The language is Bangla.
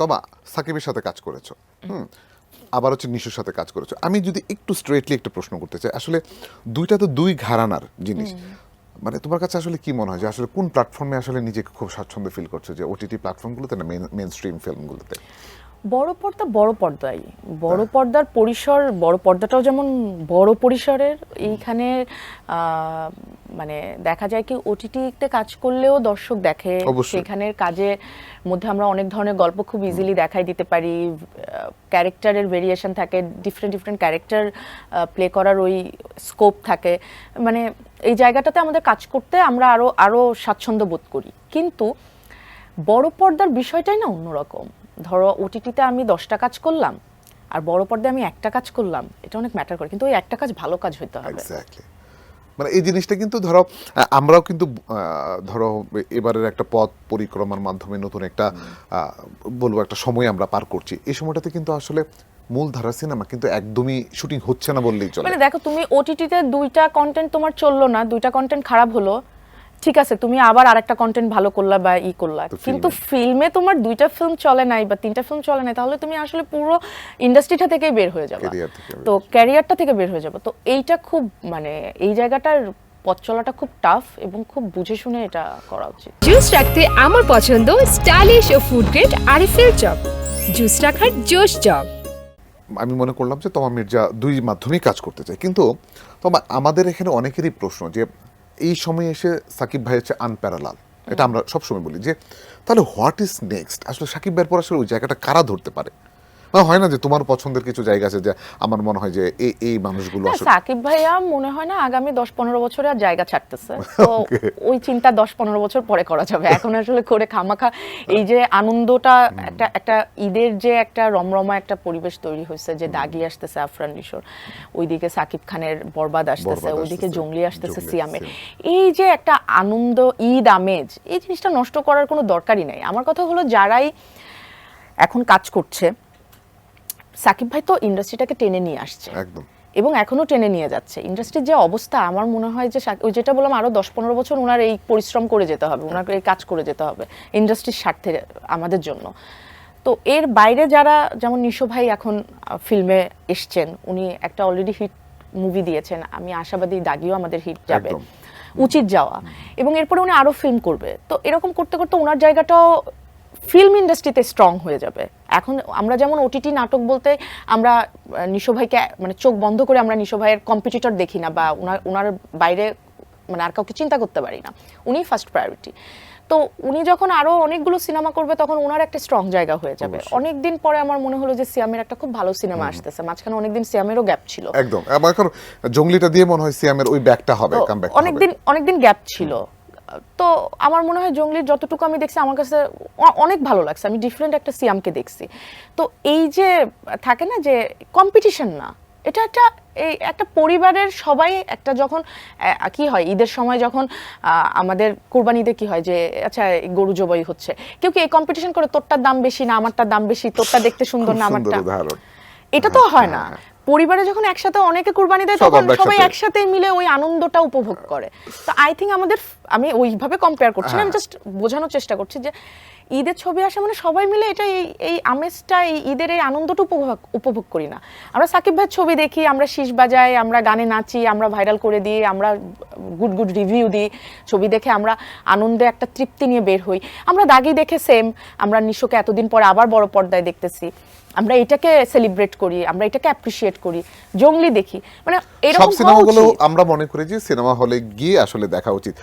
তবা সাকিবের সাথে কাজ করেছো, আবার হচ্ছে নিশুর সাথে কাজ করেছো। আমি যদি একটু স্ট্রেটলি একটা প্রশ্ন করতে চাই, আসলে দুইটা তো দুই ঘরানার জিনিস, মানে তোমার কাছে আসলে কি মনে হয় যে আসলে কোন প্ল্যাটফর্মে আসলে নিজেকে খুব স্বাচ্ছন্দ্য ফিল করছো, যে ওটিটি প্ল্যাটফর্মগুলোতে না মেন স্ট্রিম ফিল্মগুলোতে? বড় পর্দা বড় পর্দাই, বড় পর্দার পরিসর, বড় পর্দাটাও যেমন বড় পরিসরের। এইখানে মানে দেখা যায় কি ওটিটিতে কাজ করলেও দর্শক দেখে, অবশ্যই। সেখানের কাজের মধ্যে আমরা অনেক ধরনের গল্প খুব ইজিলি দেখাই দিতে পারি, ক্যারেক্টারের ভেরিয়েশন থাকে, ডিফারেন্ট ক্যারেক্টার প্লে করার ওই স্কোপ থাকে, মানে এই জায়গাটাতে আমাদের কাজ করতে আমরা আরো স্বাচ্ছন্দ্য বোধ করি। কিন্তু বড় পর্দার বিষয়টাই না অন্যরকম। ধরো ওটিটিতে আমি 10টা কাজ করলাম আর বড় পর্দায় আমি একটা কাজ করলাম, এটা অনেক ম্যাটার করে, কিন্তু ওই একটা কাজ ভালো কাজ হইতে হবে। এক্স্যাক্টলি, মানে এই জিনিসটা কিন্তু ধরো আমরাও কিন্তু ধরো এবারের একটা পথ পরিক্রমার মাধ্যমে নতুন একটা বলবো একটা সময় আমরা পার করছি। এই সময়টাতে কিন্তু আসলে মূলধারা সিনেমা কিন্তু একদমই শুটিং হচ্ছে না বললেই চলে। মানে দেখো, তুমি ওটিটিতে 2টা কন্টেন্ট তোমার চললো না, 2টা কন্টেন্ট খারাপ হলো, ঠিক আছে, তুমি আবার আরেকটা কন্টেন্ট ভালো করলা বা করলা, কিন্তু ফিল্মে তোমার 2টা ফিল্ম চলে নাই বা 3টা ফিল্ম চলে নাই, তাহলে তুমি আসলে পুরো ইন্ডাস্ট্রিটা থেকেই বের হয়ে যাবে, তো ক্যারিয়ারটা থেকে বের হয়ে যাবে। তো এইটা খুব মানে এই জায়গাটার পথ চলাটা খুব টাফ এবং খুব বুঝে শুনে এটা করা উচিত। জুস রাখতে আমার পছন্দ স্টাইলিশ ও ফুড গ্রেড আরিফেল চপ। জুস রাখার জোশ চপ। আমি মনে করলাম যে তোমার মির্জা দুই মাধ্যমেই কাজ করতে চাই, কিন্তু তোমার আমাদের এখানে অনেকেরই প্রশ্ন যে এই সময় এসে সাকিব ভাই হচ্ছে আনপ্যারালাল, এটা আমরা সবসময় বলি যে তাহলে হোয়াট ইজ নেক্সট, আসলে সাকিব ভাইয়ের পর আসলে ওই জায়গাটা কারা ধরতে পারে? হয় না যে তোমার পছন্দের কিছু জায়গা আছে যে আমার মনে হয় যে এই মানুষগুলো আসলে সাকিব ভাইয়া মনে হয় না আগামী 10-15 বছরে আর জায়গা ছাড়তেছে, তো ওই চিন্তা 10-15 বছর পরে করা যাবে, এখন আসলে করে খামাখা এই যে আনন্দটা, একটা ঈদের যে একটা রমরমা একটা পরিবেশ তৈরি হয়েছে, যে দাগি আসতেছে আফরান নিশোর, ওইদিকে সাকিব খানের বরবাদ আসতেছে, ওইদিকে জঙ্গলি আসতেছে সিয়ামের, এই যে একটা আনন্দ ঈদ আমেজ, এই জিনিসটা নষ্ট করার কোনো দরকারই নাই। আমার কথা হলো যারাই এখন কাজ করছে, সাকিব ভাই তো ইন্ডাস্ট্রিটাকে টেনে নিয়ে আসছে একদম, এবং এখনো টেনে নিয়ে যাচ্ছে। ইন্ডাস্ট্রির যে অবস্থা, আমার মনে হয় যে ওই যেটা বললাম, আরো 10-15 বছর ওনার এই পরিশ্রম করে যেতে হবে, ওনাকে এই কাজ করে যেতে হবে ইন্ডাস্ট্রির স্বার্থে আমাদের জন্য। তো এর বাইরে যারা, যেমন নিশো ভাই এখন ফিল্মে এসছেন, উনি একটা অলরেডি হিট মুভি দিয়েছেন, আমি আশাবাদী দাগিও আমাদের হিট যাবে, উচিত যাওয়া, এবং এরপরে উনি আরো ফিল্ম করবে। তো এরকম করতে করতে ওনার জায়গাটাও ফিল্ম ইন্ডাস্ট্রিতে স্ট্রং হয়ে যাবে। এখন আমরা যেমন ওটিটি নাটক বলতে আমরা নিশো ভাইকে মানে চোখ বন্ধ করে আমরা নিশো ভাইয়ের কম্পিটিটর দেখি না, বা ওনার বাইরে মানে আর কাউকে চিন্তা করতে পারি না, উনি ফার্স্ট প্রায়োরিটি। তো উনি যখন আরো অনেকগুলো সিনেমা করবে, তখন ওনার একটা স্ট্রং জায়গা হয়ে যাবে। অনেকদিন পরে আমার মনে হলো যে সিয়ামের একটা খুব ভালো সিনেমা আসতেছে, মাঝখানে অনেকদিন সিয়ামেরও গ্যাপ ছিল, একদম এখন জঙ্গলিটা দিয়ে মনে হয় সিয়ামের ওই ব্যাকটা হবে, কামব্যাক হবে, অনেকদিন গ্যাপ ছিল। তো আমার মনে হয় জঙ্গলির যতটুকু আমি দেখছি আমার কাছে অনেক ভালো লাগছে, আমি ডিফারেন্ট একটা সিয়ামকে দেখছি। তো এই যে থাকে না যে কম্পিটিশন না, এটা একটা পরিবারের সবাই একটা, যখন কি হয় ঈদের সময় যখন আমাদের কোরবানি ঈদে কি হয় যে আচ্ছা গরু জবাই হচ্ছে, কেউ কি এই কম্পিটিশন করে তোরটার দাম বেশি না আমারটার দাম বেশি, তোরটা দেখতে সুন্দর না আমারটা, এটা তো হয় না। পরিবারে যখন একসাথে অনেকে কুরবানি দেয়, তখন সবাই একসাথে মিলে ওই আনন্দটা উপভোগ করে। তো আই থিঙ্ক আমি ওইভাবে কম্পেয়ার করছি না, আমি জাস্ট বোঝানোর চেষ্টা করছি যে ঈদের ছবি আসে মানে সবাই মিলে এটা এই আমেজটা, এই ঈদের এই আনন্দটা উপভোগ করি না। আমরা সাকিব ভাইয়ের ছবি দেখি, আমরা শীষ বাজাই, আমরা গানে নাচি, আমরা ভাইরাল করে দিই, আমরা গুড রিভিউ দিই, ছবি দেখে আমরা আনন্দে একটা তৃপ্তি নিয়ে বের হই। আমরা দাগি দেখে সেম, আমরা নিশোকে এতদিন পরে আবার বড় পর্দায় দেখতেছি, আমরা এটাকে সেলিব্রেট করি, আমরা এটাকে অ্যাপ্রিশিয়েট করি। জঙ্গলি দেখি, মানে এরকম সব সিনেমাগুলো আমরা মনে করি যে সিনেমা হলে গিয়ে আসলে দেখা উচিত।